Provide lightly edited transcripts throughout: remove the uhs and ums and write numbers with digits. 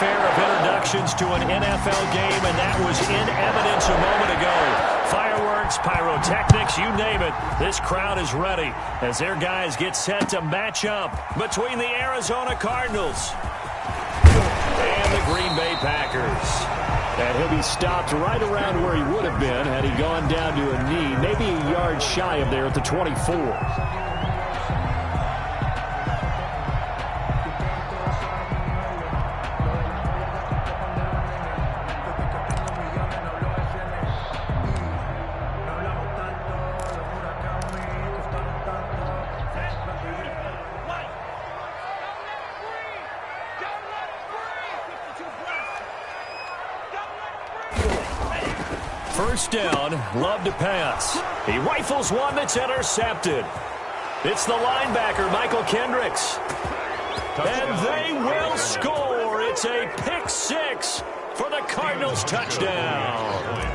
fanfare of introductions to an NFL game, and that was in evidence a moment ago. Fireworks, pyrotechnics, you name it. This crowd is ready as their guys get set to match up between the Arizona Cardinals and the Green Bay Packers. And he'll be stopped right around where he would have been had he gone down to a knee, maybe a yard shy of there at the 24. First down, Love to pass. He rifles one that's intercepted. It's the linebacker, Michael Kendricks. And they will score. It's a pick six for the Cardinals touchdown.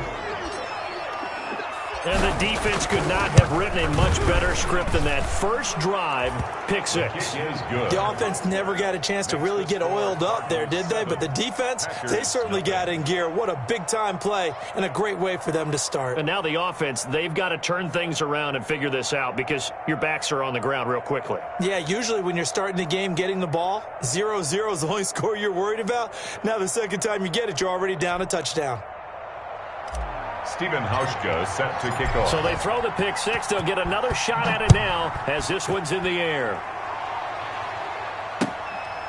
And the defense could not have written a much better script than that first drive, pick six. The offense never got a chance to really get oiled up there, did they? But the defense, they certainly got in gear. What a big-time play and a great way for them to start. And now the offense, they've got to turn things around and figure this out because your backs are on the ground real quickly. Yeah, usually when you're starting the game getting the ball, 0-0 is the only score you're worried about. Now the second time you get it, you're already down a touchdown. Stephen Hauschka set to kick off. So they throw the pick six. They'll get another shot at it now as this one's in the air.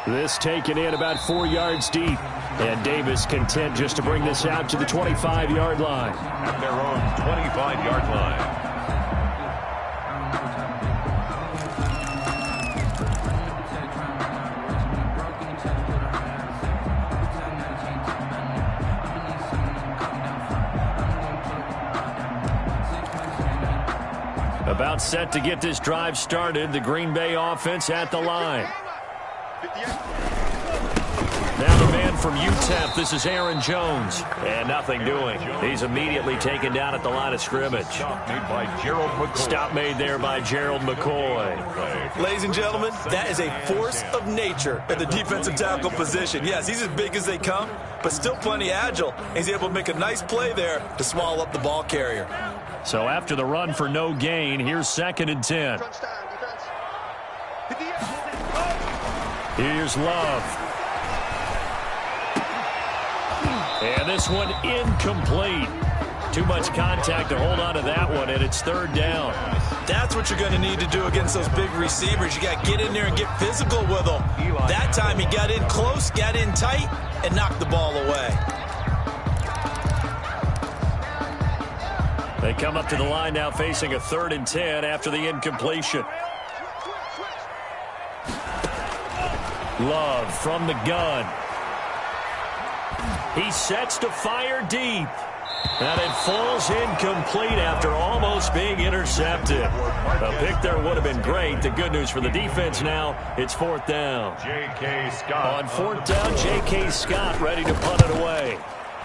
This taken in about 4 yards deep. And Davis content just to bring this out to the 25-yard line. At their own 25-yard line. About set to get this drive started. The Green Bay offense at the line. Now the man from UTEP, this is Aaron Jones. And nothing doing. He's immediately taken down at the line of scrimmage. Stop made by Gerald McCoy. Stop made there by Gerald McCoy. Ladies and gentlemen, that is a force of nature at the defensive tackle position. Yes, he's as big as they come, but still plenty agile. He's able to make a nice play there to swallow up the ball carrier. So after the run for no gain, here's 2nd and 10. Here's Love. And this one incomplete. Too much contact to hold on to that one, and it's 3rd down. That's what you're going to need to do against those big receivers. You got to get in there and get physical with them. That time he got in close, got in tight, and knocked the ball away. They come up to the line now facing a 3rd and 10 after the incompletion. Love from the gun. He sets to fire deep. And it falls incomplete after almost being intercepted. A pick there would have been great. The good news for the defense now, it's 4th down. J.K. Scott. On 4th down, J.K. Scott ready to punt it away.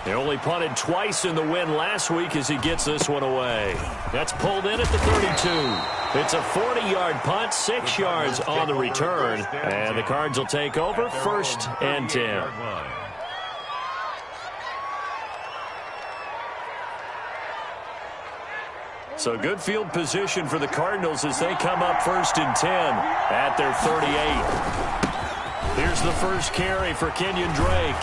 They only punted twice in the win last week as he gets this one away. That's pulled in at the 32. It's a 40-yard punt, 6 yards on the return. And the Cards will take over 1st and 10. So good field position for the Cardinals as they come up 1st and 10 at their 38. Here's the first carry for Kenyon Drake.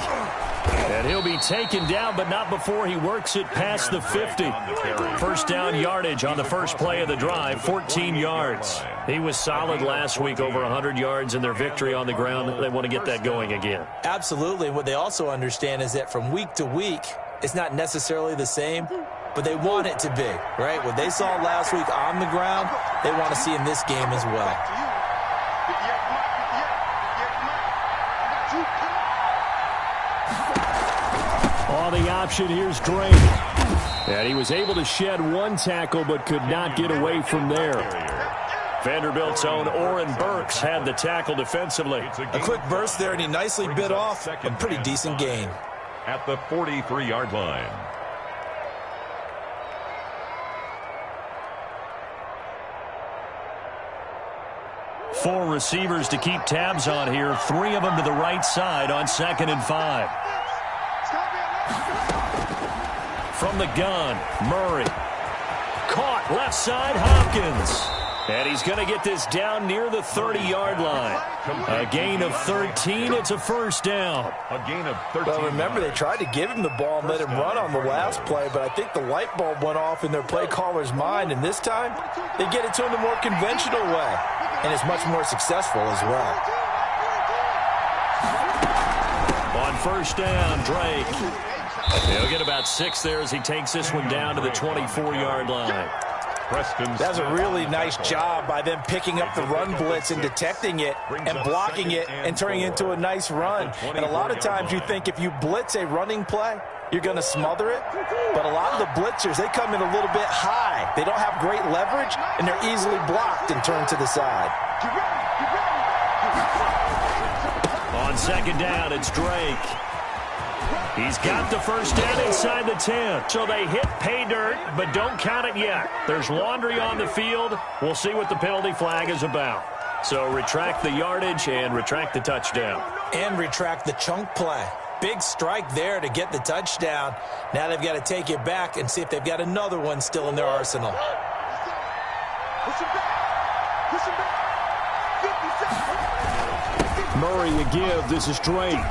And he'll be taken down, but not before he works it past the 50. 1st down yardage on the first play of the drive, 14 yards. He was solid last week, over 100 yards in their victory on the ground. They want to get that going again. Absolutely. What they also understand is that from week to week, it's not necessarily the same, but they want it to be, right? What they saw last week on the ground, they want to see in this game as well. On the option, here's Drake. And he was able to shed one tackle but could not get away from there. Vanderbilt's own Oren Burks had the tackle defensively. A quick burst there, and he nicely bit off a pretty decent gain. At the 43-yard line. 4 receivers to keep tabs on here. 3 of them to the right side on 2nd and 5. From the gun, Murray. Caught left side, Hopkins. And he's going to get this down near the 30-yard line. A gain of 13. It's a first down. A gain of 13. Well, remember, they tried to give him the ball and let him run on the last play, but I think the light bulb went off in their play caller's mind, and this time they get it to him the more conventional way, and it's much more successful as well. On first down, Drake. He'll get about 6 there as he takes this one down to the 24-yard line. That's a really nice job by them picking up the run blitz and detecting it and blocking it and turning it into a nice run. And a lot of times you think if you blitz a running play, you're going to smother it. But a lot of the blitzers, they come in a little bit high. They don't have great leverage, and they're easily blocked and turned to the side. On second down, it's Drake. He's got the first down inside the 10. So they hit pay dirt, but don't count it yet. There's laundry on the field. We'll see what the penalty flag is about. So retract the yardage and retract the touchdown. And retract the chunk play. Big strike there to get the touchdown. Now they've got to take it back and see if they've got another one still in their arsenal. Murray a give. This is Drake.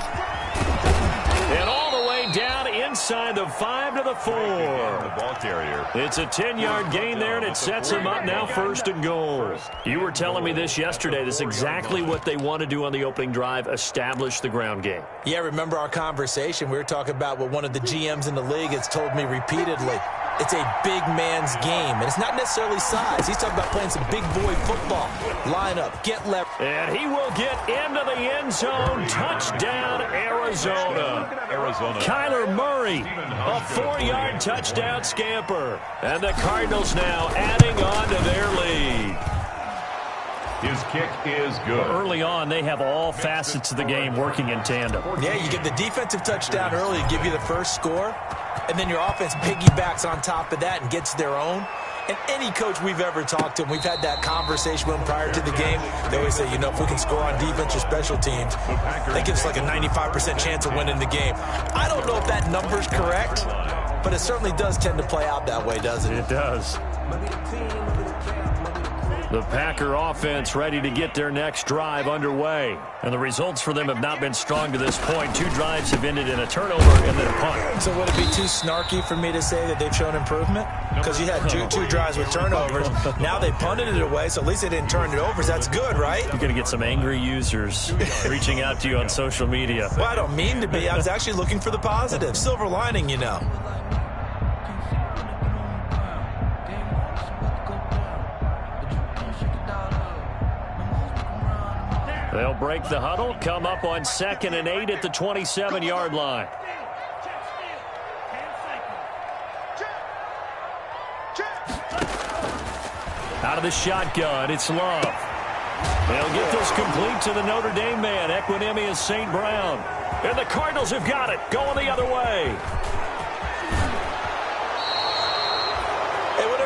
And all the way down inside the 5 to the 4. The ball carrier. It's a 10-yard gain there, and it sets him up now 1st and goal. You were telling me this yesterday. This is exactly what they want to do on the opening drive, establish the ground game. Yeah, remember our conversation? We were talking about what one of the GMs in the league has told me repeatedly. It's a big man's game, and it's not necessarily size. He's talking about playing some big boy football. Line up, get left. And he will get into the end zone. Touchdown, Arizona. Kyler Murray, a 4-yard touchdown scamper. And the Cardinals now adding on to their lead. His kick is good. Early on, they have all facets of the game working in tandem. Yeah, you get the defensive touchdown early to give you the first score, and then your offense piggybacks on top of that and gets their own. And any coach we've ever talked to, and we've had that conversation with them prior to the game, they always say, you know, if we can score on defense or special teams, that gives us like a 95% chance of winning the game. I don't know if that number's correct, but it certainly does tend to play out that way, doesn't it? It does. The Packer offense ready to get their next drive underway. And the results for them have not been strong to this point. 2 drives have ended in a turnover and then a punt. So would it be too snarky for me to say that they've shown improvement? Because you had two drives with turnovers. Now they punted it away, so at least they didn't turn it over. So that's good, right? You're going to get some angry users reaching out to you on social media. Well, I don't mean to be. I was actually looking for the positive. Silver lining, you know. They'll break the huddle, come up on 2nd and 8 at the 27-yard line. Out of the shotgun, it's Love. They'll get this complete to the Notre Dame man, Equinemius St. Brown. And the Cardinals have got it, going the other way.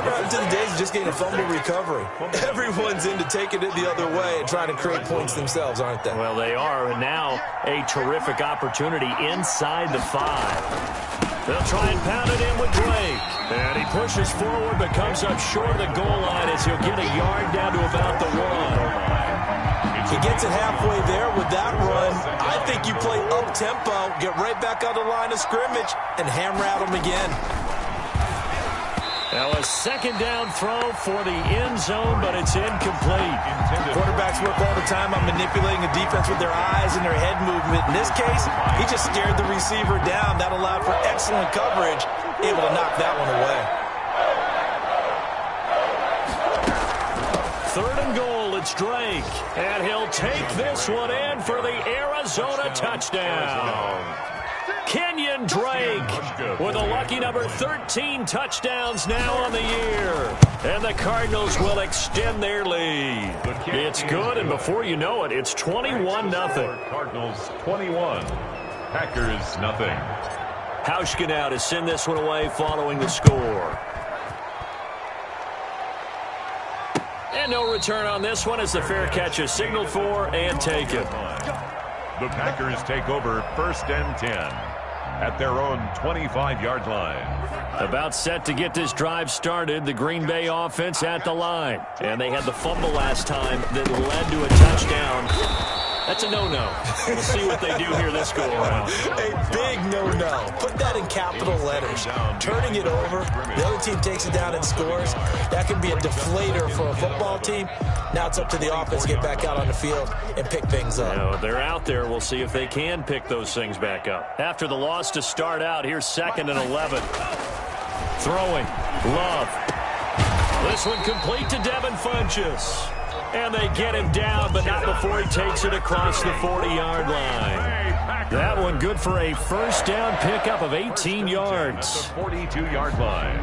To the days of just getting a fumble recovery. Everyone's into taking it the other way and trying to create points themselves, aren't they? Well, they are, and now a terrific opportunity inside the 5. They'll try and pound it in with Drake. And he pushes forward but comes up short of the goal line as he'll get a yard down to about the 1. He gets it halfway there with that run. I think you play up-tempo, get right back on the line of scrimmage, and hammer at him again. Now a 2nd down throw for the end zone, but it's incomplete. Quarterbacks work all the time on manipulating the defense with their eyes and their head movement. In this case, he just stared the receiver down. That allowed for excellent coverage, able to knock that one away. 3rd and goal, it's Drake. And he'll take this one in for the Arizona touchdown. Kenyon Drake with a lucky number 13 touchdowns now on the year. And the Cardinals will extend their lead. It's good, and before you know it, it's 21-0. Cardinals 21, Packers nothing. Hauschka now to send this one away following the score. And no return on this one as the fair catch is signaled for and taken. The Packers take over 1st and 10 at their own 25-yard line. About set to get this drive started, the Green Bay offense at the line. And they had the fumble last time that led to a touchdown. That's a no-no. We'll see what they do here this go-around. A big no-no. Put that in capital letters. Turning it over, the other team takes it down and scores. That can be a deflator for a football team. Now it's up to the offense to get back out on the field and pick things up. Now, they're out there. We'll see if they can pick those things back up. After the loss to start out, here's 2nd and 11. Throwing. Love. This one complete to Devin Funchess. And they get him down, but not before he takes it across the 40-yard line. That one good for a first down pickup of 18 yards. The 42-yard line.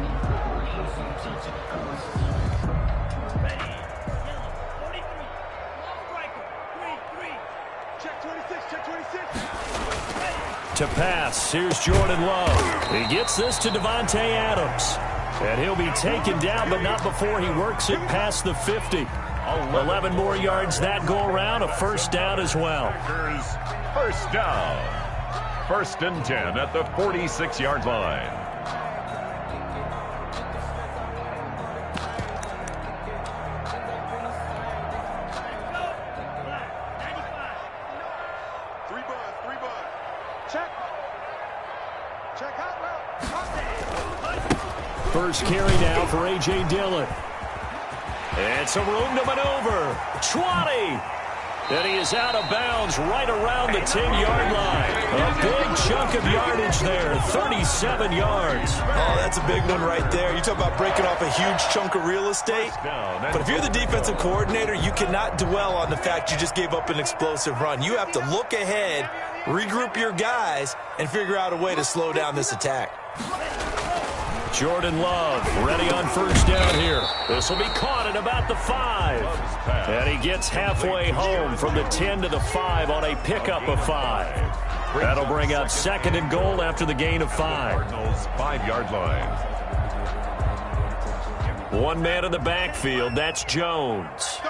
To pass, here's Jordan Love. He gets this to Devontae Adams. And he'll be taken down, but not before he works it past the 50. 11 more yards that go around, a first down as well. First down. 1st and 10 at the 46-yard line. First carry now for A.J. Dillon. And some room to maneuver. 20. And he is out of bounds right around the 10-yard line. A big chunk of yardage there, 37 yards. Oh, that's a big one right there. You talk about breaking off a huge chunk of real estate. But if you're the defensive coordinator, you cannot dwell on the fact you just gave up an explosive run. You have to look ahead, regroup your guys, and figure out a way to slow down this attack. Jordan Love ready on first down here. This will be caught at about the 5. And he gets halfway home from the 10 to the 5 on a pickup of 5. That'll bring up 2nd and goal after the gain of 5. 5-yard line. One man in the backfield, that's Jones.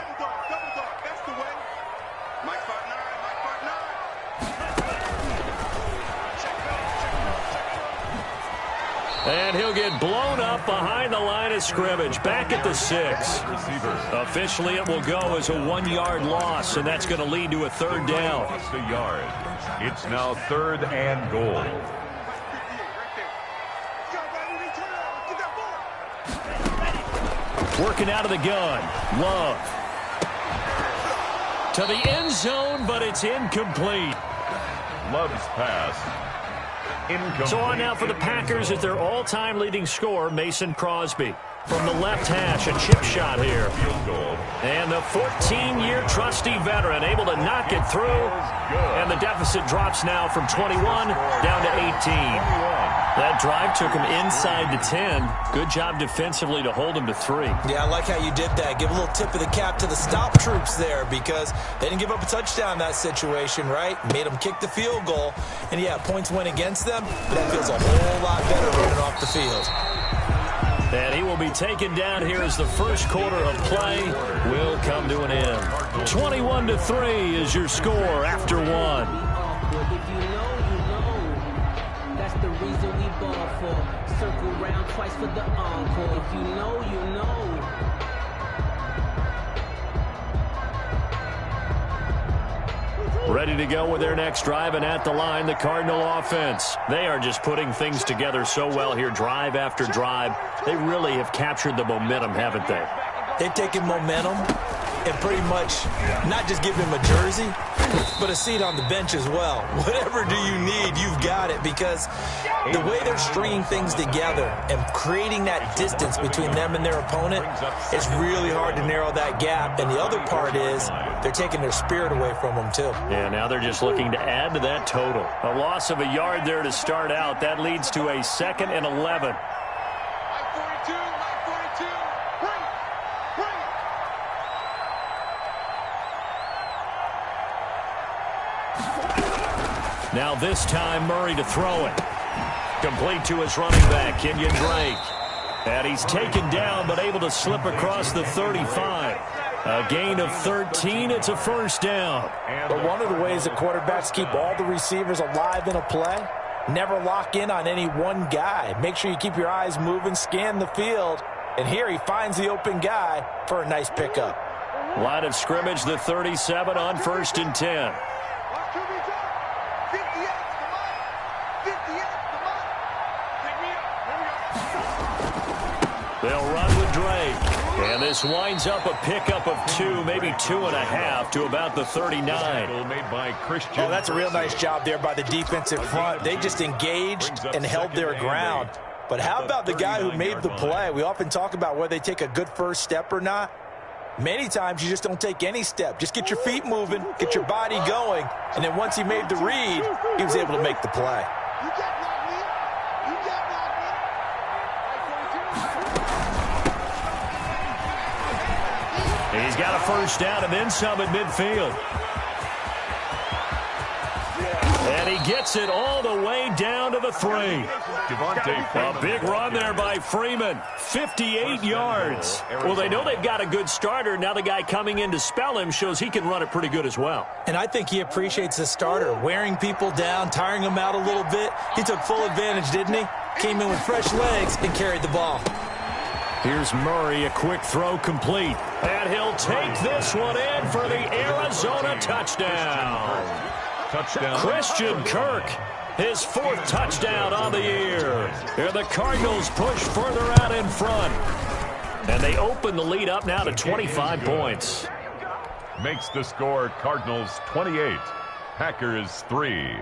And he'll get blown up behind the line of scrimmage, back at the 6. Officially, it will go as a 1-yard loss, and that's going to lead to a 3rd down. It's now 3rd and goal. Working out of the gun. Love. To the end zone, but it's incomplete. Love's pass. Incomplete. So on now for the Packers at their all-time leading scorer, Mason Crosby. From the left hash, a chip shot here. And the 14-year trusty veteran able to knock it through. And the deficit drops now from 21 down to 18. That drive took him inside the 10. Good job defensively to hold him to 3. Yeah, I like how you did that. Give a little tip of the cap to the stop troops there because they didn't give up a touchdown in that situation, right? Made them kick the field goal. And, yeah, points went against them, but that feels a whole lot better running off the field. And he will be taken down here as the first quarter of play will come to an end. 21-3 is your score after 1. If you know, you know. That's the reason we ball for. Circle round twice for the encore. If you know, you know. Ready to go with their next drive, and at the line, the Cardinal offense. They are just putting things together so well here, drive after drive. They really have captured the momentum, haven't they? They've taken momentum and pretty much not just give him a jersey, but a seat on the bench as well. Whatever do you need, you've got it, because the way they're stringing things together and creating that distance between them and their opponent, it's really hard to narrow that gap. And the other part is they're taking their spirit away from them, too. Yeah, now they're just looking to add to that total. A loss of a yard there to start out. That leads to a 2nd and 11. Now this time Murray to throw it. Complete to his running back, Kenyon Drake. And he's taken down but able to slip across the 35. A gain of 13. It's a first down. But one of the ways that quarterbacks keep all the receivers alive in a play, never lock in on any one guy. Make sure you keep your eyes moving, scan the field. And here he finds the open guy for a nice pickup. Line of scrimmage, the 37 on 1st and 10. They'll run with Drake. And this winds up a pickup of 2, maybe 2.5 to about the 39. Oh, that's a real nice job there by the defensive front. They just engaged and held their ground. But how about the guy who made the play? We often talk about whether they take a good first step or not. Many times you just don't take any step. Just get your feet moving, get your body going, and then once he made the read, he was able to make the play. He's got a first down and then some at midfield. And he gets it all the way down to the 3. A big run there by Freeman. 58 yards. Well, they know they've got a good starter. Now the guy coming in to spell him shows he can run it pretty good as well. And I think he appreciates the starter, wearing people down, tiring them out a little bit. He took full advantage, didn't he? Came in with fresh legs and carried the ball. Here's Murray, a quick throw complete. And he'll take this one in for the Arizona touchdown. Christian Kirk, his 4th touchdown on the year. And the Cardinals push further out in front. And they open the lead up now to 25 points. Makes the score Cardinals 28, Packers 3.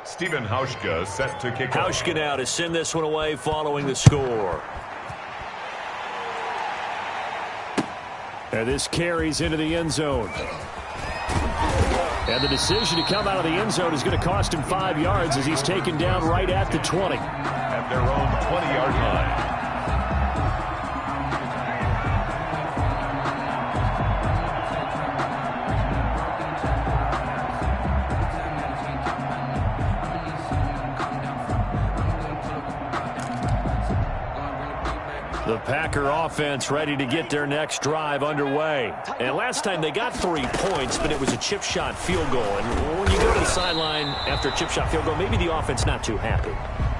Stephen Hauschka set to kick off. Hauschka now to send this one away following the score. And this carries into the end zone. And the decision to come out of the end zone is going to cost him 5 yards as he's taken down right at the 20. At their own 20-yard line. The Packer offense ready to get their next drive underway. And last time they got 3 points, but it was a chip shot field goal. And when you go to the sideline after a chip shot field goal, maybe the offense not too happy.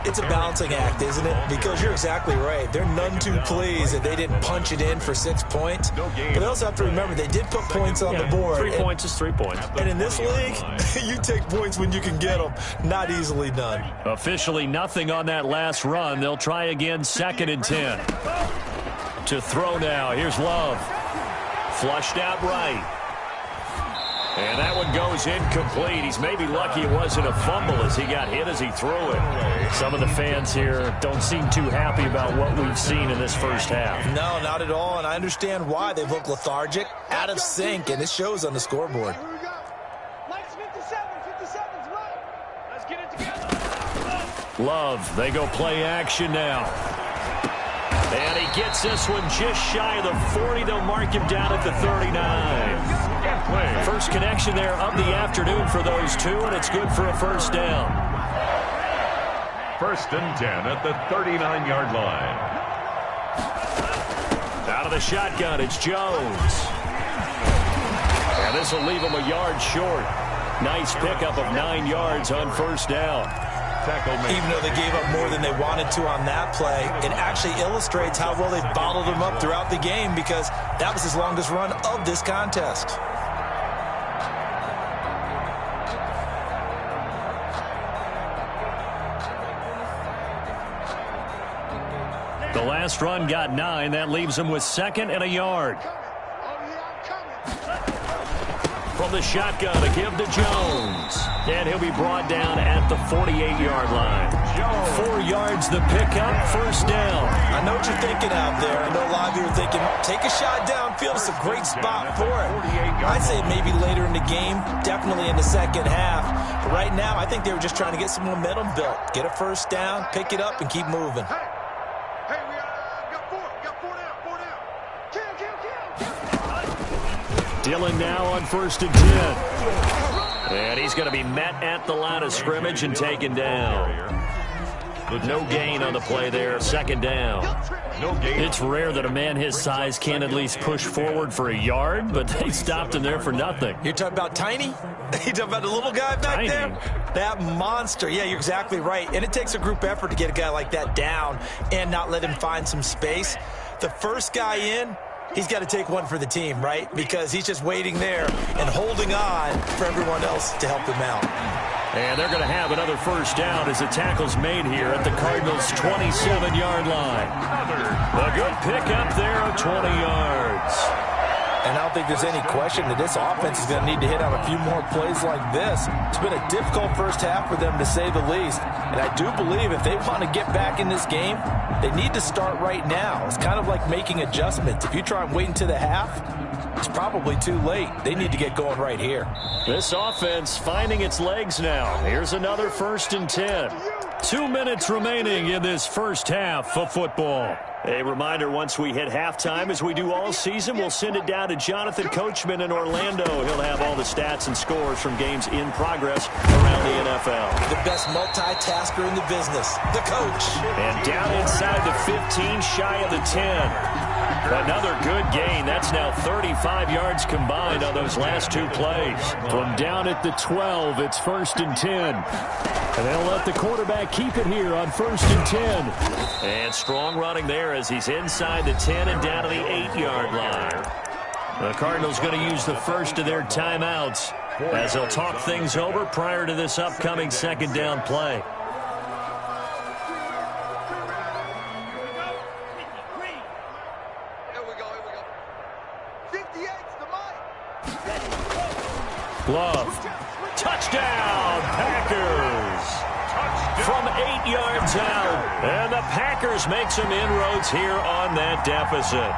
It's a balancing act, isn't it? Because you're exactly right. They're none too pleased that they didn't punch it in for 6 points. But they also have to remember they did put points on the board. 3 points is 3 points. And in this league, you take points when you can get them. Not easily done. Officially nothing on that last run. They'll try again 2nd and 10. To throw now. Here's Love. Flushed out right. And that one goes incomplete. He's maybe lucky it wasn't a fumble as he got hit as he threw it. Some of the fans here don't seem too happy about what we've seen in this first half. No, not at all. And I understand why. They've looked lethargic, out of sync, and it shows on the scoreboard. Love, they go play action now. And he gets this one just shy of the 40. They'll mark him down at the 39. First connection there of the afternoon for those two, and it's good for a first down. 1st and 10 at the 39-yard line. Out of the shotgun, it's Jones. And this will leave him a yard short. Nice pickup of 9 yards on first down. Even though they gave up more than they wanted to on that play, it actually illustrates how well they bottled him up throughout the game because that was his longest run of this contest. The last run got 9. That leaves him with 2nd and a yard. From the shotgun to give to Jones. And he'll be brought down at the 48-yard line. 4 yards the pickup, first down. I know what you're thinking out there. I know a lot of you are thinking, take a shot downfield. It's a great spot for it. I'd say maybe later in the game, definitely in the second half. But right now, I think they were just trying to get some momentum built. Get a first down, pick it up, and keep moving. Dillon now on 1st and 10. And he's going to be met at the line of scrimmage and taken down. No gain on the play there, 2nd down. No gain. It's rare that a man his size can't at least push forward for a yard, but they stopped him there for nothing. You're talking about Tiny? You're talking about the little guy back there? That monster. Yeah, you're exactly right. And it takes a group effort to get a guy like that down and not let him find some space. The first guy in, he's got to take one for the team, right? Because he's just waiting there and holding on for everyone else to help him out. And they're going to have another first down as the tackle's made here at the Cardinals' 27-yard line. A good pickup there of 20 yards. And I don't think there's any question that this offense is going to need to hit on a few more plays like this. It's been a difficult first half for them, to say the least. And I do believe if they want to get back in this game, they need to start right now. It's kind of like making adjustments. If you try and wait until the half, it's probably too late. They need to get going right here. This offense finding its legs now. Here's another 1st and 10. 2 minutes remaining in this first half of football. A reminder, once we hit halftime, as we do all season, we'll send it down to Jonathan Coachman in Orlando. He'll have all the stats and scores from games in progress around the NFL. The best multitasker in the business, the coach. And down inside the 15, shy of the 10. Another good gain. That's now 35 yards combined on those last 2 plays. From down at the 12, it's 1st and 10. And they'll let the quarterback keep it here on 1st and 10. And strong running there as he's inside the 10 and down to the 8-yard line. The Cardinals going to use the first of their timeouts as they'll talk things over prior to this upcoming 2nd down play. Glove. Touchdown, Packers. From 8 yards out. And the Packers make some inroads here on that deficit.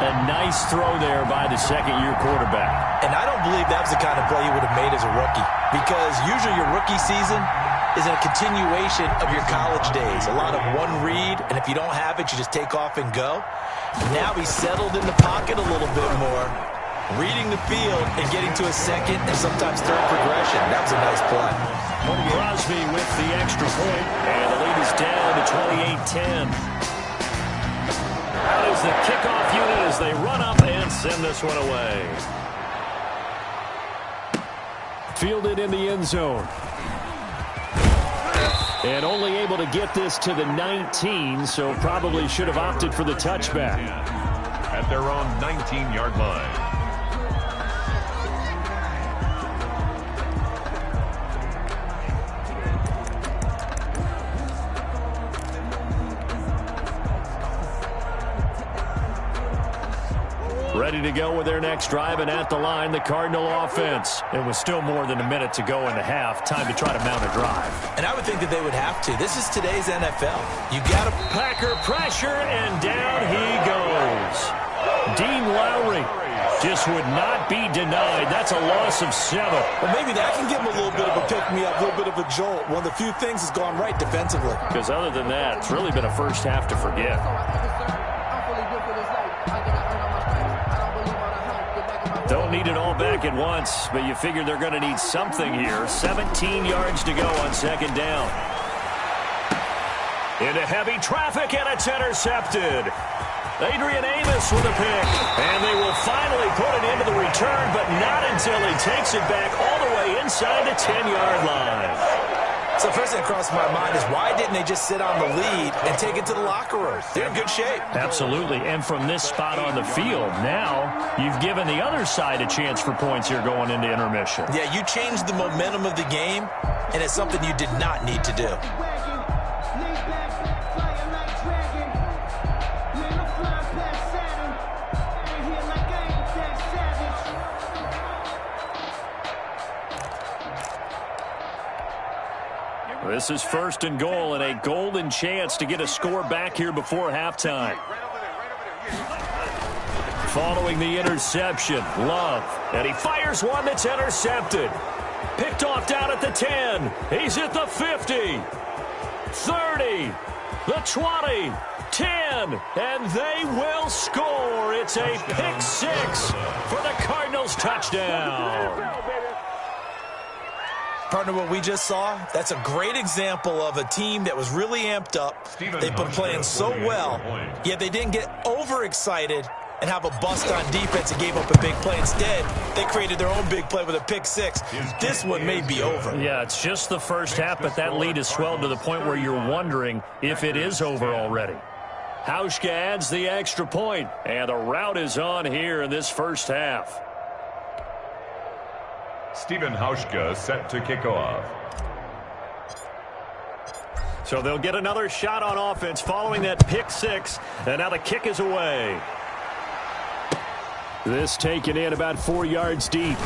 A nice throw there by the second-year quarterback. And I don't believe that was the kind of play you would have made as a rookie. Because usually your rookie season is a continuation of your college days. A lot of one read, and if you don't have it, you just take off and go. Now he's settled in the pocket a little bit more, reading the field and getting to a second and sometimes third progression. That was a nice play. Crosby with the extra point, and the lead is down to 28-10. Out is the kickoff unit as they run up and send this one away. Fielded in the end zone. And only able to get this to the 19, so probably should have opted for the touchback. At their own 19-yard line. Ready to go with their next drive, and at the line, the Cardinal offense. It was still more than a minute to go in the half. Time to try to mount a drive. And I would think that they would have to. This is today's NFL. You got to Packer pressure, and down he goes. Dean Lowry just would not be denied. That's a loss of 7. Well, maybe that can give him a little bit of a pick-me-up, a little bit of a jolt. One of the few things has gone right defensively. Because other than that, it's really been a first half to forget. Don't need it all back at once, but you figure they're going to need something here. 17 yards to go on 2nd down. Into heavy traffic, and it's intercepted. Adrian Amos with a pick. And they will finally put it into the return, but not until he takes it back all the way inside the 10-yard line. So first thing that crossed my mind is why didn't they just sit on the lead and take it to the locker room? They're in good shape. Absolutely. And from this spot on the field, now you've given the other side a chance for points here going into intermission. Yeah, you changed the momentum of the game, and it's something you did not need to do. This is 1st and goal and a golden chance to get a score back here before halftime. Following the interception, Love, and he fires one that's intercepted. Picked off down at the 10. He's at the 50, 30, the 20, 10, and they will score. It's a pick 6 for the Cardinals touchdown. Partner, what we just saw, that's a great example of a team that was really amped up. They've been playing so well, yet they didn't get overexcited and have a bust on defense and gave up a big play. Instead, they created their own big play with a pick six. This one may be over. Yeah, it's just the first half, but that lead has swelled to the point where you're wondering if it is over already. Hauschka adds the extra point, and the rout is on here in this first half. Stephen Hauschka set to kick off. So they'll get another shot on offense following that pick six, and now the kick is away. This taken in about 4 yards deep.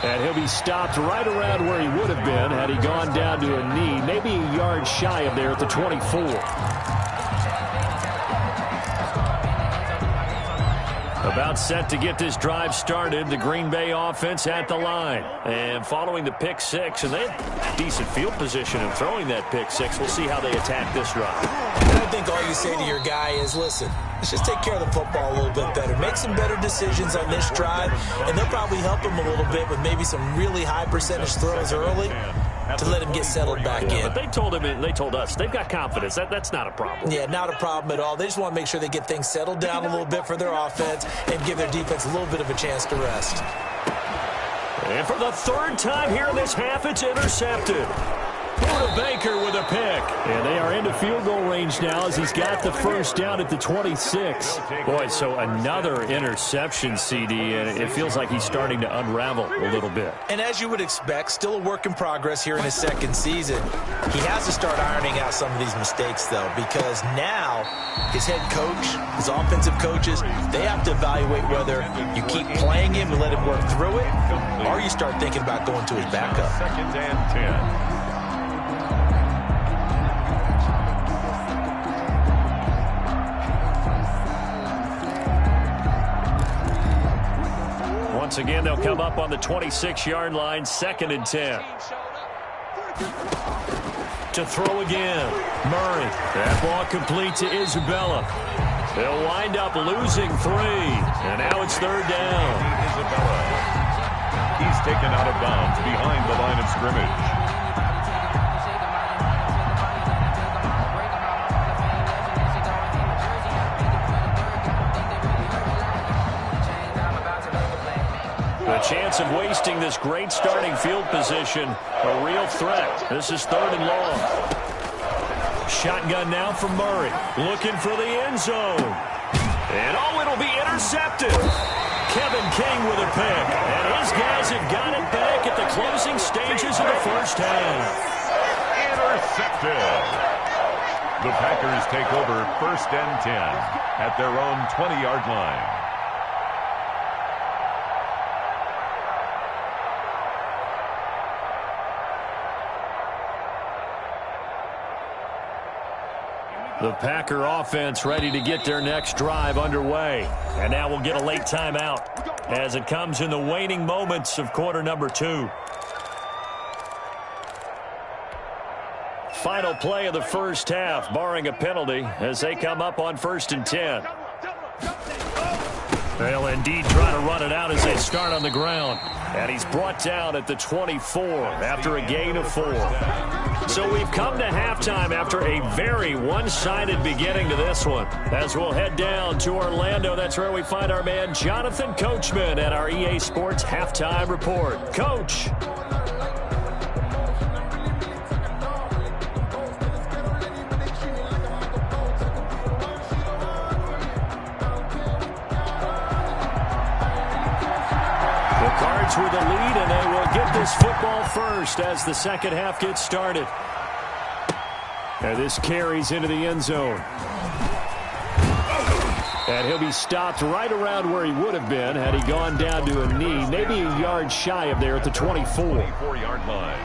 And he'll be stopped right around where he would have been had he gone down to a knee, maybe a yard shy of there at the 24. About set to get this drive started, the Green Bay offense at the line. And following the pick six, and they have decent field position in throwing that pick six. We'll see how they attack this drive. I think all you say to your guy is, listen, let's just take care of the football a little bit better. Make some better decisions on this drive, and they'll probably help him a little bit with maybe some really high percentage throws early to let him get settled back in. But they told him, and they told us, they've got confidence. That's not a problem. Yeah, not a problem at all. They just want to make sure they get things settled down a little bit for their offense and give their defense a little bit of a chance to rest. And for the third time here in this half, it's intercepted. Buda Baker with a pick. And they are into field goal range now as he's got the first down at the 26. Boy, so another interception, CD, and it feels like he's starting to unravel a little bit. And as you would expect, still a work in progress here in his second season. He has to start ironing out some of these mistakes, though, because now his head coach, his offensive coaches, they have to evaluate whether you keep playing him and let him work through it, or you start thinking about going to his backup. 2nd and 10. Once again, they'll come up on the 26-yard line, 2nd and 10. To throw again, Murray. That ball complete to Isabella. They'll wind up losing 3, and now it's 3rd down. Isabella. He's taken out of bounds behind the line of scrimmage. The chance of wasting this great starting field position, a real threat. This is 3rd and long. Shotgun now from Murray, looking for the end zone. And it'll be intercepted. Kevin King with a pick. And his guys have got it back at the closing stages of the first half. Intercepted. The Packers take over 1st and 10 at their own 20-yard line. The Packer offense ready to get their next drive underway. And now we'll get a late timeout as it comes in the waning moments of quarter number 2. Final play of the first half, barring a penalty, as they come up on 1st and 10. They'll indeed try to run it out as they start on the ground. And he's brought down at the 24 after a gain of 4. So we've come to halftime after a very one-sided beginning to this one. As we'll head down to Orlando, that's where we find our man Jonathan Coachman at our EA Sports Halftime Report. Coach. With the lead, and they will get this football first as the second half gets started. And this carries into the end zone. And he'll be stopped right around where he would have been had he gone down to a knee, maybe a yard shy of there at the 24. 24-yard line.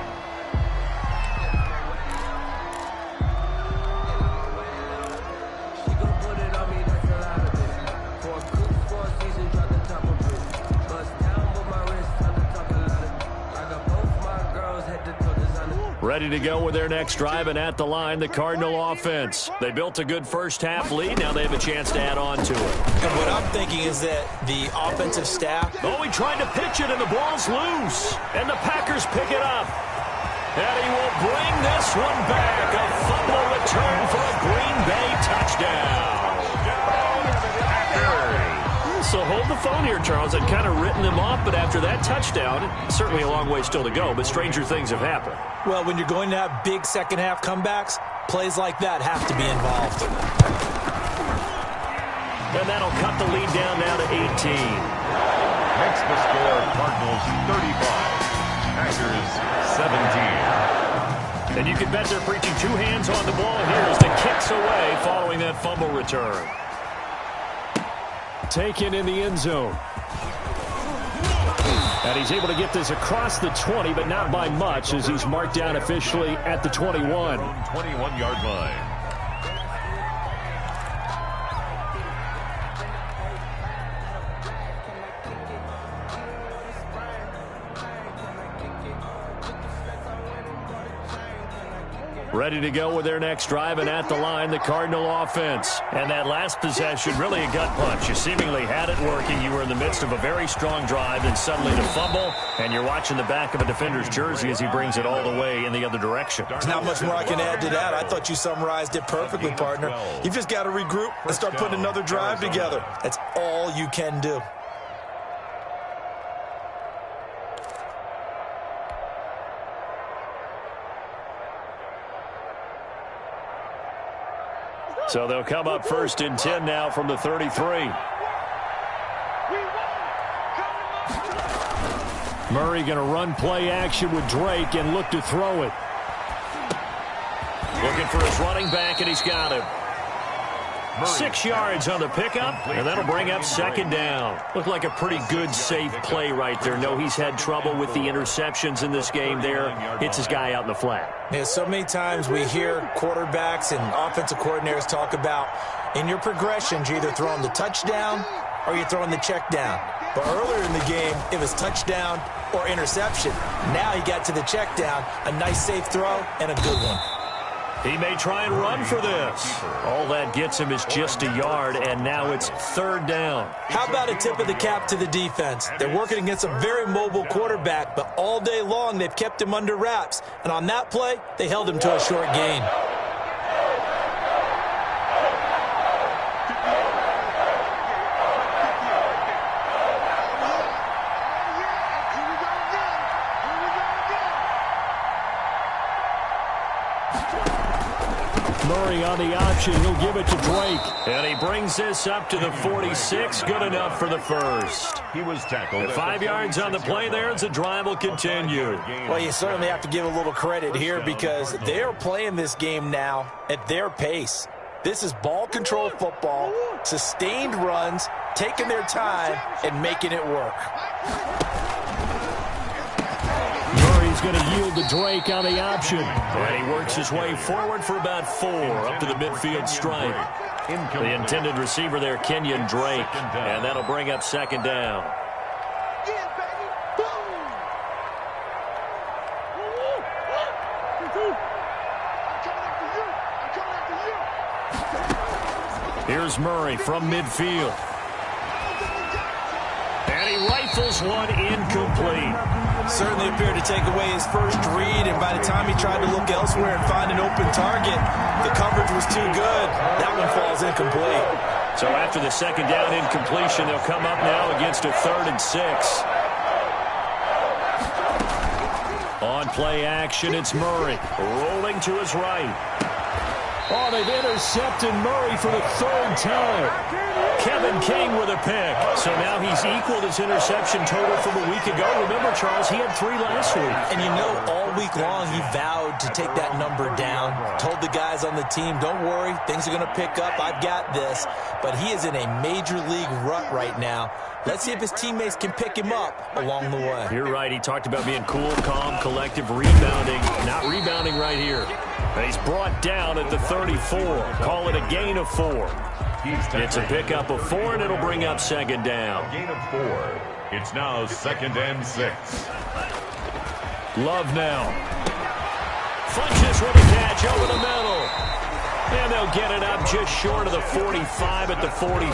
Ready to go with their next drive, and at the line, the Cardinal offense. They built a good first-half lead. Now they have a chance to add on to it. And what I'm thinking is that the offensive staff... Oh, he tried to pitch it, and the ball's loose. And the Packers pick it up. And he will bring this one back. A fumble return for a Green Bay touchdown. So hold the phone here, Charles. I'd kind of written them off, but after that touchdown, certainly a long way still to go, but stranger things have happened. Well, when you're going to have big second-half comebacks, plays like that have to be involved. And that'll cut the lead down now to 18. Makes the score Cardinals 35, Packers 17. And you can bet they're preaching two hands on the ball here as the kick's away following that fumble return. Taken in the end zone. And he's able to get this across the 20, but not by much as he's marked down officially at the 21. 21-yard line. Ready to go with their next drive, and at the line, the Cardinal offense. And that last possession, really a gut punch. You seemingly had it working. You were in the midst of a very strong drive, and suddenly the fumble, and you're watching the back of a defender's jersey as he brings it all the way in the other direction. There's not much more I can add to that. I thought you summarized it perfectly, partner. You've just got to regroup and start putting another drive together. That's all you can do. So they'll come up first and 10 now from the 33. Murray going to run play action with Drake and look to throw it. Looking for his running back, and he's got him. 6 yards on the pickup, and that'll bring up second down. Looked like a pretty good, safe play right there. No, he's had trouble with the interceptions in this game there. Hits his guy out in the flat. Yeah, so many times we hear quarterbacks and offensive coordinators talk about in your progressions, you're either throwing the touchdown or you're throwing the check down. But earlier in the game, it was touchdown or interception. Now he got to the check down, a nice safe throw, and a good one. He may try and run for this. All that gets him is just a yard, and now it's third down. How about a tip of the cap to the defense? They're working against a very mobile quarterback, but all day long they've kept him under wraps. And on that play, they held him to a short gain. Murray on the option. He'll give it to Drake. And he brings this up to the 46. Good enough for the first. He was tackled. 5 yards on the play there as the drive will continue. Well, you certainly have to give a little credit here because they're playing this game now at their pace. This is ball control football, sustained runs, taking their time, and making it work. Murray's going to yield to Drake on the option. And he works his way forward for about 4 up to the midfield stripe. The intended receiver there, Kenyon Drake. And that'll bring up second down. Here's Murray from midfield. And he rifles one incomplete. Certainly appeared to take away his first read, and by the time he tried to look elsewhere and find an open target, the coverage was too good. That one falls incomplete. So after the second down incompletion, they'll come up now against a 3rd and 6. On play action, it's Murray rolling to his right. Oh, they've intercepted Murray for the 3rd time. Kevin King with a pick. So now he's equaled his interception total from a week ago. Remember, Charles, he had 3 last week. And you know, all week long he vowed to take that number down. Told the guys on the team, don't worry, things are going to pick up. I've got this. But he is in a major league rut right now. Let's see if his teammates can pick him up along the way. You're right. He talked about being cool, calm, collective, rebounding. Not rebounding right here. He's brought down at the 34. Call it a gain of 4. It's a pickup of 4, and it'll bring up second down. Gain of 4. It's now 2nd and 6. Love now. flinches with a catch over the middle. And they'll get it up just short of the 45 at the 44.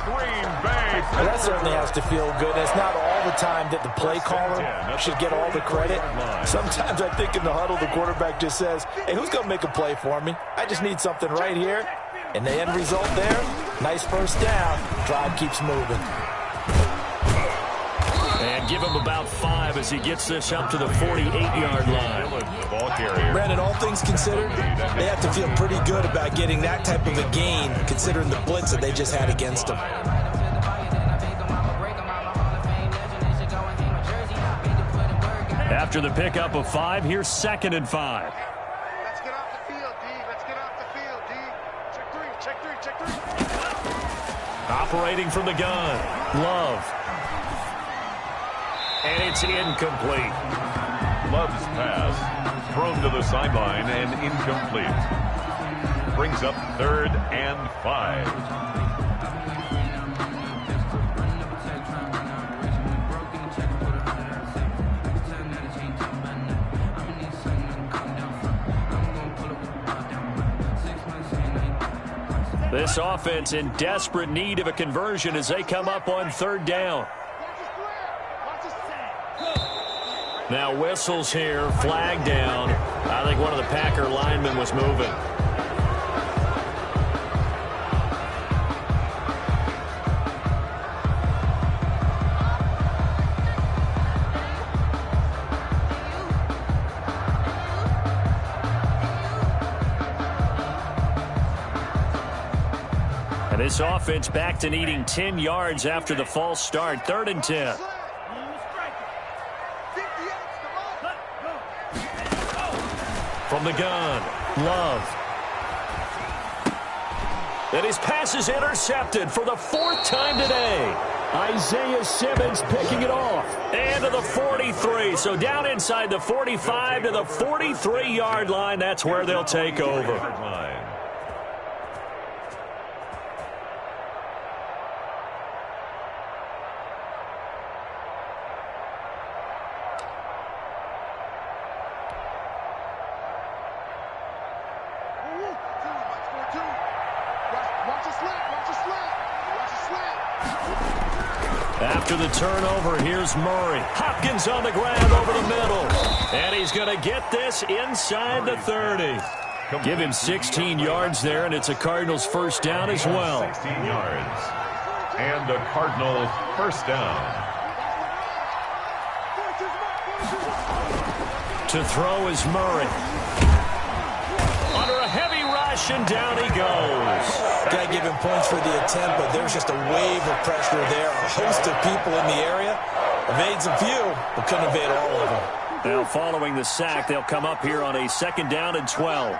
Green Bay. Well, that certainly has to feel good. It's not all the time that the play caller should get all the credit. Sometimes I think in the huddle, the quarterback just says, hey, who's going to make a play for me? I just need something right here. And the end result there, nice first down. Drive keeps moving. And give him about 5 as he gets this up to the 48-yard line. Brandon, all things considered, they have to feel pretty good about getting that type of a gain, considering the blitz that they just had against them. After the pickup of 5, here's 2nd and 5. Let's get off the field, D. Let's get off the field, D. Check three. Operating from the gun, Love. And it's incomplete. Love's pass thrown to the sideline and incomplete. Brings up 3rd and 5. This offense in desperate need of a conversion as they come up on 3rd down. Now whistles here, flag down. I think one of the Packer linemen was moving. And this offense back to needing 10 yards after the false start. 3rd and 10. From the gun, Love. And his pass is intercepted for the 4th time today. Isaiah Simmons picking it off. And to the 43. So down inside the 45 to the 43-yard line. That's where they'll take over. After the turnover, here's Murray. Hopkins on the grab over the middle. And he's going to get this inside the 30. Give him 16 yards there, and it's a Cardinals first down as well. 16 yards. And a Cardinal first down. To throw is Murray. Under a heavy rush, and down he goes. Got to give him points for the attempt, but there's just a wave of pressure there. A host of people in the area. Evades a few, but couldn't evade all of them. Now following the sack, they'll come up here on a 2nd down and 12.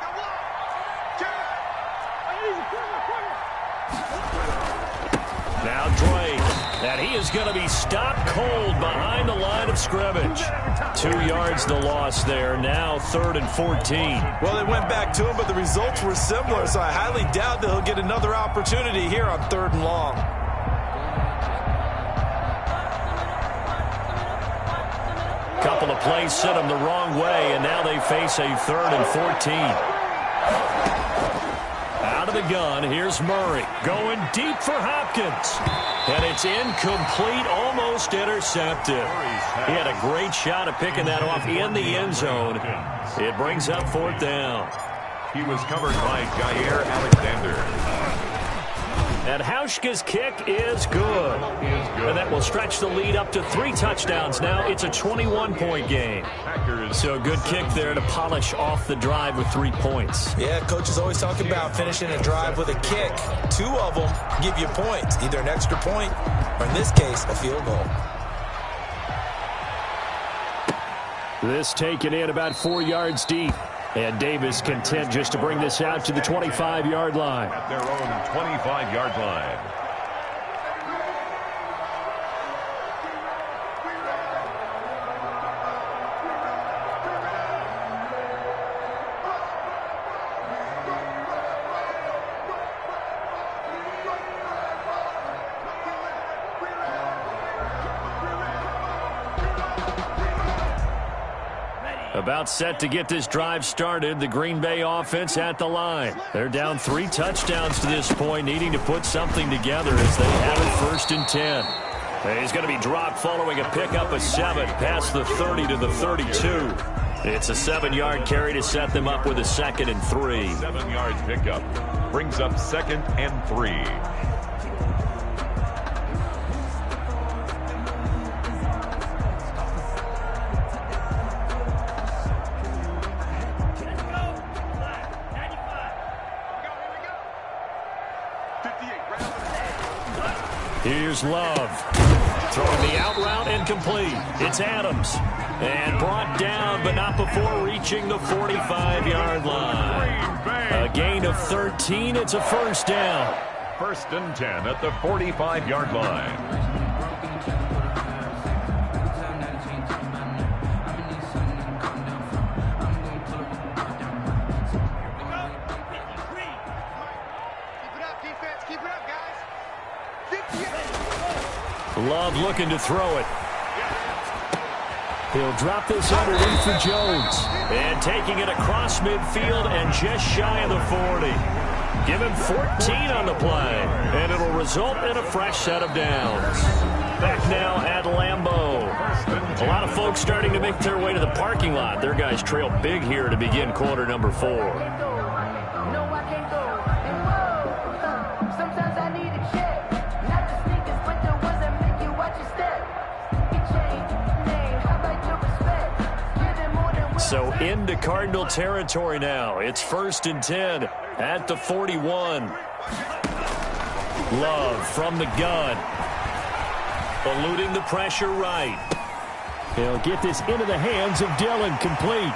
Now Drake. And he is going to be stopped cold behind the line of scrimmage. 2 yards the loss there. Now 3rd and 14. Well, they went back to him, but the results were similar, so I highly doubt that he'll get another opportunity here on 3rd and long. Couple of plays sent them the wrong way, and now they face a 3rd and 14. Out of the gun, here's Murray. Going deep for Hopkins. And it's incomplete, almost intercepted. He had a great shot at picking that off in the end zone. It brings up 4th down. He was covered by Jair Alexander. And Hauschka's kick is good. And that will stretch the lead up to 3 touchdowns now. It's a 21-point game. So a good kick there to polish off the drive with 3 points. Yeah, coach is always talking about finishing a drive with a kick. 2 of them give you points, either an extra point or, in this case, a field goal. This taken in about 4 yards deep. And Davis content just to bring this out to the 25-yard line. At their own 25-yard line. About set to get this drive started. The Green Bay offense at the line. They're down 3 touchdowns to this point, needing to put something together as they have it 1st and 10. He's going to be dropped following a pickup of 7 past the 30 to the 32. It's a 7-yard carry to set them up with a 2nd and 3. 7-yard pickup brings up 2nd and 3. Here's Love. Throwing the out route incomplete. It's Adams. And brought down, but not before reaching the 45-yard line. A gain of 13. It's a 1st down. 1st and 10 at the 45-yard line. Love looking to throw it. He'll drop this underneath for Jones. And taking it across midfield and just shy of the 40. Give him 14 on the play. And it'll result in a fresh set of downs. Back now at Lambeau. A lot of folks starting to make their way to the parking lot. Their guys trail big here to begin quarter number 4. So into Cardinal territory now. It's 1st and 10 at the 41. Love from the gun. Eluding the pressure right. He'll get this into the hands of Dillon, complete.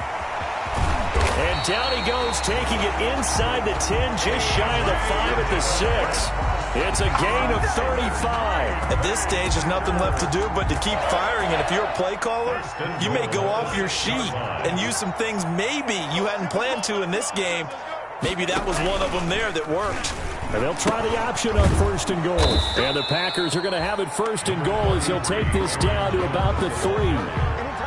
And down he goes, taking it inside the 10, just shy of the 5 at the 6. It's a gain of 35. At this stage, there's nothing left to do but to keep firing. And if you're a play caller, you may go off your sheet and use some things maybe you hadn't planned to in this game. Maybe that was one of them there that worked. And they'll try the option on 1st and goal. And the Packers are going to have it 1st and goal as he'll take this down to about the 3.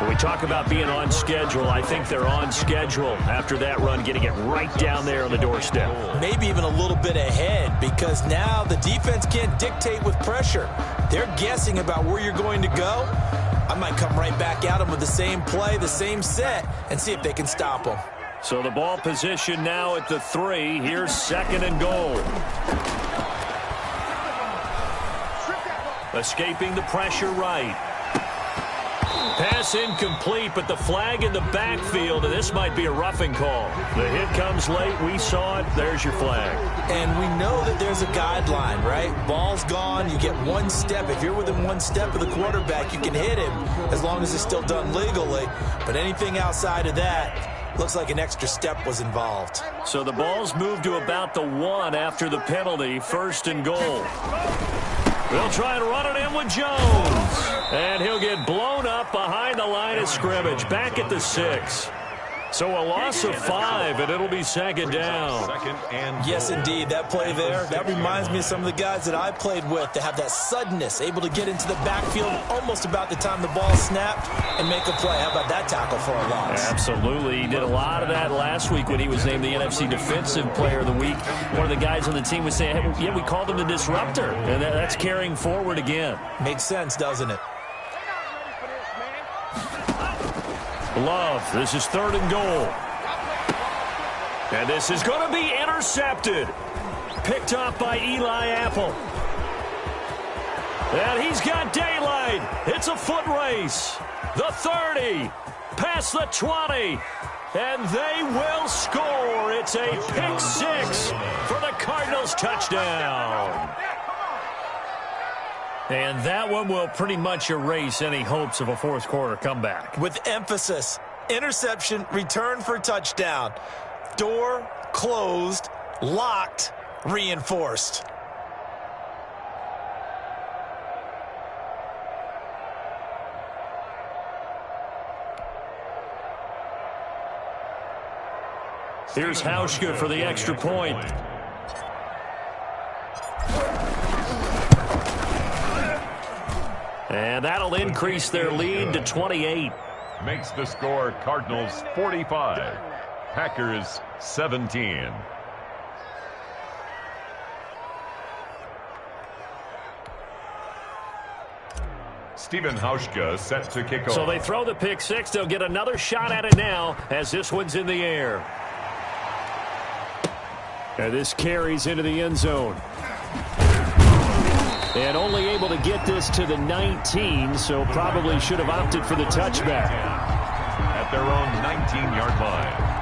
When we talk about being on schedule, I think they're on schedule after that run, getting it right down there on the doorstep. Maybe even a little bit ahead, because now the defense can't dictate with pressure. They're guessing about where you're going to go. I might come right back at them with the same play, the same set, and see if they can stop them. So the ball position now at the 3. Here's 2nd and goal. Escaping the pressure right. Pass incomplete, but the flag in the backfield, and this might be a roughing call. The hit comes late. We saw it. There's your flag. And we know that there's a guideline, right? Ball's gone. You get 1 step. If you're within 1 step of the quarterback, you can hit him as long as it's still done legally. But anything outside of that, looks like an extra step was involved. So the ball's moved to about the 1 after the penalty. 1st and goal. They'll try and run it in with Jones. And he'll get blown up behind the line of scrimmage. Back at the 6. So a loss of 5, and it'll be 2nd down. Yes, indeed. That play there, that reminds me of some of the guys that I played with that have that suddenness, able to get into the backfield almost about the time the ball snapped and make a play. How about that tackle for a loss? Absolutely. He did a lot of that last week when he was named the NFC Defensive Player of the Week. One of the guys on the team was saying, hey, yeah, we called him the disruptor. And that's carrying forward again. Makes sense, doesn't it? Love, this is 3rd and goal. And this is going to be intercepted. Picked off by Eli Apple. And he's got daylight. It's a foot race. The 30, past the 20. And they will score. It's a pick 6 for the Cardinals touchdown. And that one will pretty much erase any hopes of a 4th quarter comeback. With emphasis, interception, return for touchdown. Door closed, locked, reinforced. Here's Hauschka for the extra point. And that'll increase their lead to 28. makes the score Cardinals 45, Packers 17. Steven Hauschka set to kick off. So they throw the pick six. They'll get another shot at it now as this one's in the air. And this carries into the end zone. And only able to get this to the 19, so probably should have opted for the touchback. At their own 19-yard line.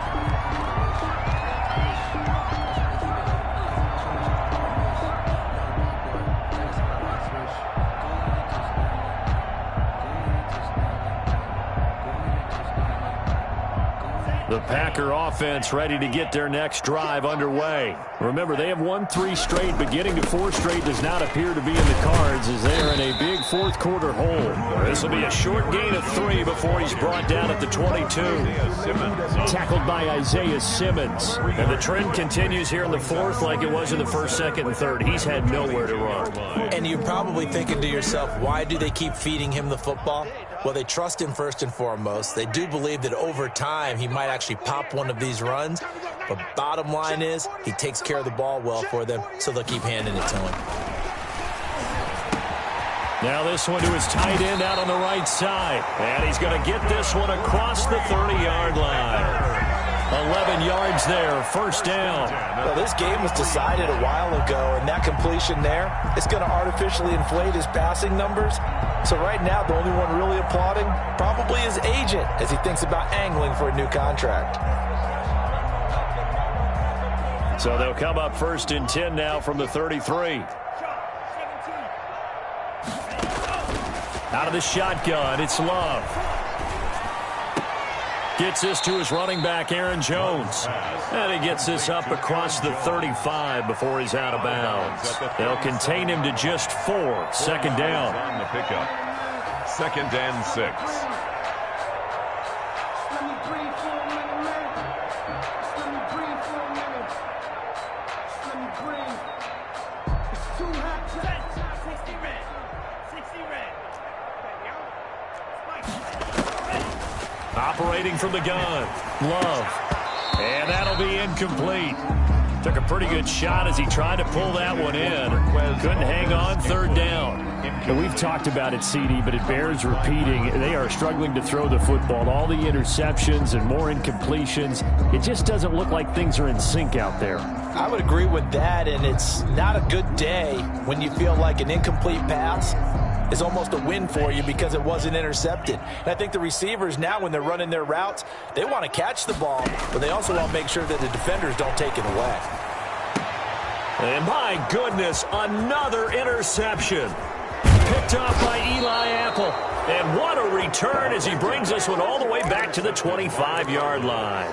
The Packer offense ready to get their next drive underway. Remember, they have won 3 straight, but getting to 4 straight does not appear to be in the cards as they are in a big fourth quarter hole. This will be a short gain of 3 before he's brought down at the 22. Tackled by Isaiah Simmons. And the trend continues here in the fourth like it was in the first, second, and third. He's had nowhere to run. And you're probably thinking to yourself, why do they keep feeding him the football? Well, they trust him first and foremost. They do believe that over time he might actually pop one of these runs. But bottom line is he takes care of the ball well for them, so they'll keep handing it to him. Now this one to his tight end out on the right side. And he's going to get this one across the 30-yard line. 11 yards there, first down. Well, this game was decided a while ago, and that completion there is going to artificially inflate his passing numbers. So right now, the only one really applauding probably his agent as he thinks about angling for a new contract. So they'll come up first and 10 now from the 33. Out of the shotgun, it's Love. Gets this to his running back, Aaron Jones. And he gets this up across the 35 before he's out of bounds. They'll contain him to just 4. Second down. On the pickup. 2nd and 6. Operating from the gun, Love. And that'll be incomplete. Took a pretty good shot as he tried to pull that one in. Couldn't hang on, third down. And we've talked about it, CD, but it bears repeating. They are struggling to throw the football. All the interceptions and more incompletions. It just doesn't look like things are in sync out there. I would agree with that, and it's not a good day when you feel like an incomplete pass is almost a win for you because it wasn't intercepted. And I think the receivers now, when they're running their routes, they want to catch the ball, but they also want to make sure that the defenders don't take it away. And my goodness, another interception. Picked off by Eli Apple. And what a return as he brings this one all the way back to the 25-yard line.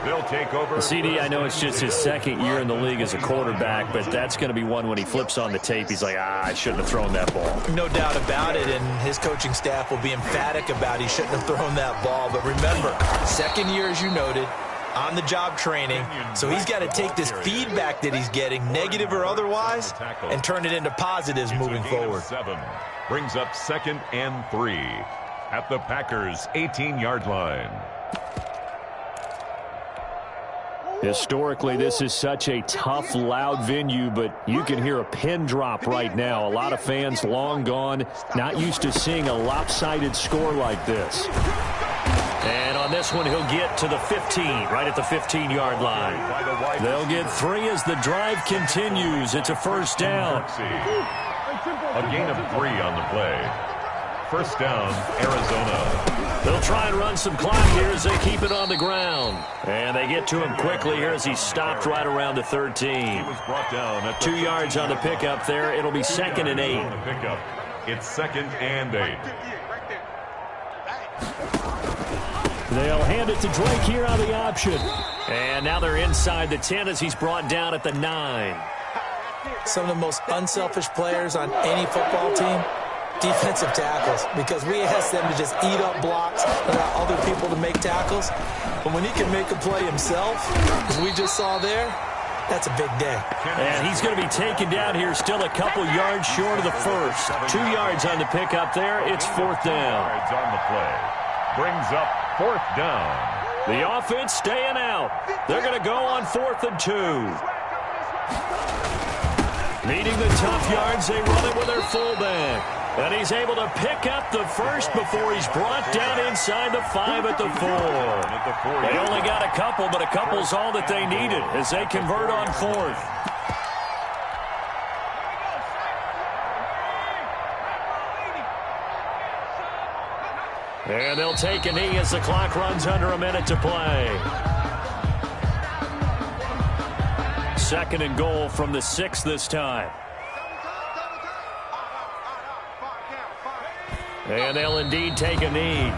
They'll take over. CD, I know it's just his second year in the league as a quarterback, but that's going to be one when he flips on the tape. He's like, I shouldn't have thrown that ball. No doubt about it, and his coaching staff will be emphatic about he shouldn't have thrown that ball. But remember, second year, as you noted, on-the-job training, so he's got to take this feedback that he's getting, negative or otherwise, and turn it into positives moving forward. 7 brings up 2nd and 3 at the Packers' 18-yard line. Historically, this is such a tough, loud venue, but you can hear a pin drop right now. A lot of fans long gone, not used to seeing a lopsided score like this. And on this one, he'll get to the 15, right at the 15-yard line. They'll get 3 as the drive continues. It's a first down. A gain of 3 on the play. First down, Arizona. They'll try and run some clock here as they keep it on the ground. And they get to him quickly here as he stopped right around the 13. He was brought down at 2 yards on the pickup there. It'll be 2nd and 8. Pickup. It's 2nd and 8. They'll hand it to Drake here on the option. And now they're inside the 10 as he's brought down at the 9. Some of the most unselfish players on any football team, defensive tackles, because we ask them to just eat up blocks and allow other people to make tackles. But when he can make a play himself, as we just saw there, that's a big day. And he's going to be taken down here still a couple yards short of the first. 2 yards on the pickup there. It's 4th down. On the play. Brings up 4th down. The offense staying out. They're going to go on 4th and 2. Needing the tough yards, they run it with their fullback. And he's able to pick up the first before he's brought down inside the 5 at the 4. They only got a couple, but a couple's all that they needed as they convert on 4th. And they'll take a knee as the clock runs under a minute to play. 2nd and goal from the 6 this time. And they'll indeed take a knee.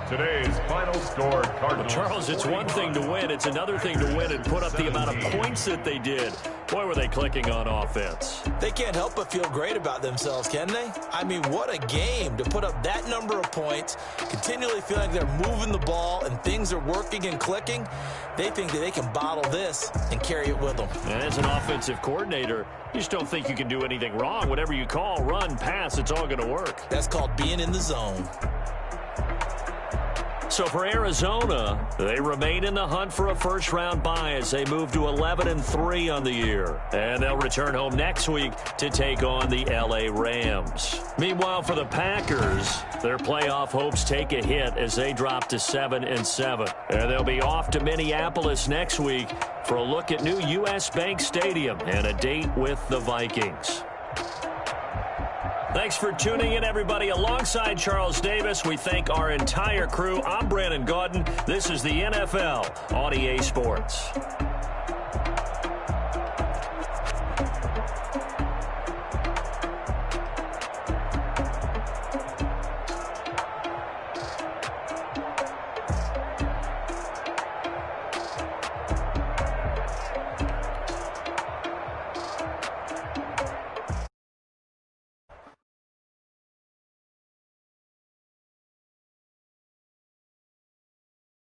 Today's final score, Cardinals. Charles, it's one thing to win. It's another thing to win and put up the amount of points that they did. Boy, were they clicking on offense. They can't help but feel great about themselves, can they? I mean, what a game to put up that number of points, continually feeling like they're moving the ball and things are working and clicking. They think that they can bottle this and carry it with them. And as an offensive coordinator, you just don't think you can do anything wrong. Whatever you call, run, pass, it's all going to work. That's called being in the zone. So for Arizona, they remain in the hunt for a first-round bye as they move to 11-3 on the year. And they'll return home next week to take on the L.A. Rams. Meanwhile, for the Packers, their playoff hopes take a hit as they drop to 7-7. And they'll be off to Minneapolis next week for a look at new U.S. Bank Stadium and a date with the Vikings. Thanks for tuning in, everybody. Alongside Charles Davis, we thank our entire crew. I'm Brandon Gaudin. This is the NFL on EA Sports.